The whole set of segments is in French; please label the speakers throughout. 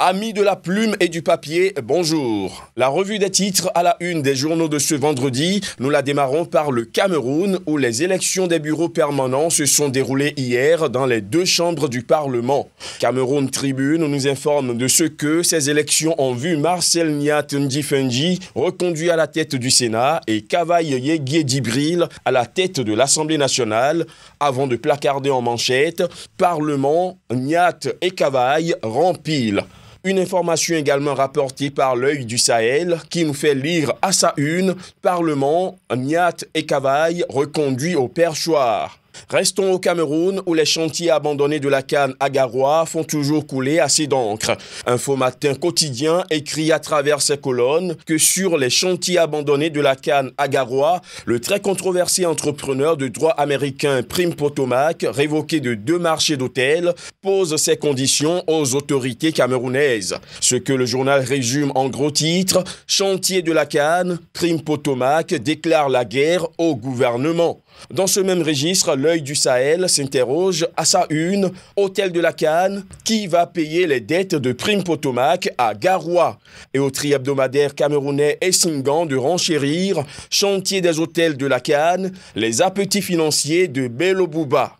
Speaker 1: Amis de la plume et du papier, bonjour. La revue des titres à la une des journaux de ce vendredi, nous la démarrons par le Cameroun où les élections des bureaux permanents se sont déroulées hier dans les deux chambres du Parlement. Cameroun Tribune nous informe de ce que ces élections ont vu Marcel Nyat Ndifendi reconduit à la tête du Sénat et Kavaï Yegye Djibril à la tête de l'Assemblée nationale avant de placarder en manchette « Parlement, Nyat et Kavaï rempile ». Une information également rapportée par l'Œil du Sahel qui nous fait lire à sa une « Parlement, Nyat et Kavaï reconduits au perchoir ». Restons au Cameroun où les chantiers abandonnés de la canne à Garoua font toujours couler assez d'encre. Info Matin quotidien écrit à travers ses colonnes que sur les chantiers abandonnés de la canne à Garoua, le très controversé entrepreneur de droit américain Prim Potomac, révoqué de 2 marchés d'hôtel, pose ses conditions aux autorités camerounaises. Ce que le journal résume en gros titres, chantier de la canne, Prim Potomac déclare la guerre au gouvernement. Dans ce même registre, l'Œil du Sahel s'interroge à sa une, hôtel de la Canne, qui va payer les dettes de Prim Potomac à Garoua? Et au tri-hebdomadaire camerounais Essingan de renchérir, chantier des hôtels de la Canne, les appétits financiers de Bello Bouba.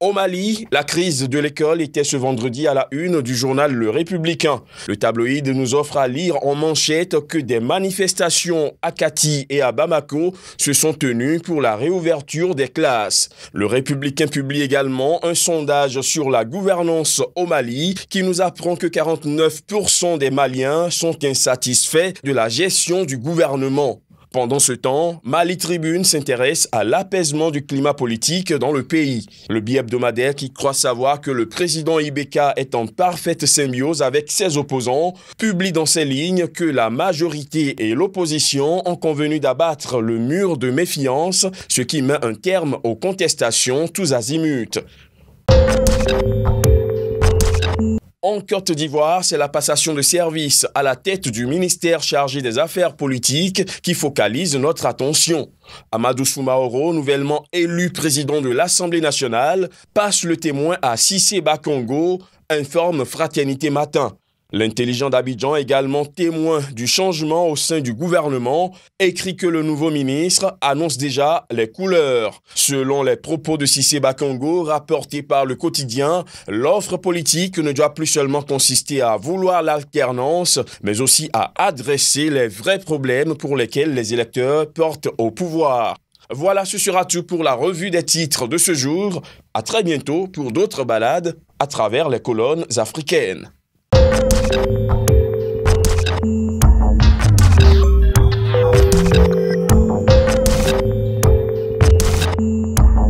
Speaker 1: Au Mali, la crise de l'école était ce vendredi à la une du journal Le Républicain. Le tabloïd nous offre à lire en manchette que des manifestations à Kati et à Bamako se sont tenues pour la réouverture des classes. Le Républicain publie également un sondage sur la gouvernance au Mali qui nous apprend que 49% des Maliens sont insatisfaits de la gestion du gouvernement. Pendant ce temps, Mali Tribune s'intéresse à l'apaisement du climat politique dans le pays. Le bi-hebdomadaire qui croit savoir que le président Ibeka est en parfaite symbiose avec ses opposants publie dans ses lignes que la majorité et l'opposition ont convenu d'abattre le mur de méfiance, ce qui met un terme aux contestations tous azimuts. En Côte d'Ivoire, c'est la passation de service à la tête du ministère chargé des Affaires politiques qui focalise notre attention. Amadou Soumaoro, nouvellement élu président de l'Assemblée nationale, passe le témoin à Cissé Bakongo, informe Fraternité Matin. L'intelligent d'Abidjan, également témoin du changement au sein du gouvernement, écrit que le nouveau ministre annonce déjà les couleurs. Selon les propos de Cissé Bakongo, rapportés par le quotidien, l'offre politique ne doit plus seulement consister à vouloir l'alternance, mais aussi à adresser les vrais problèmes pour lesquels les électeurs portent au pouvoir. Voilà, ce sera tout pour la revue des titres de ce jour. À très bientôt pour d'autres balades à travers les colonnes africaines.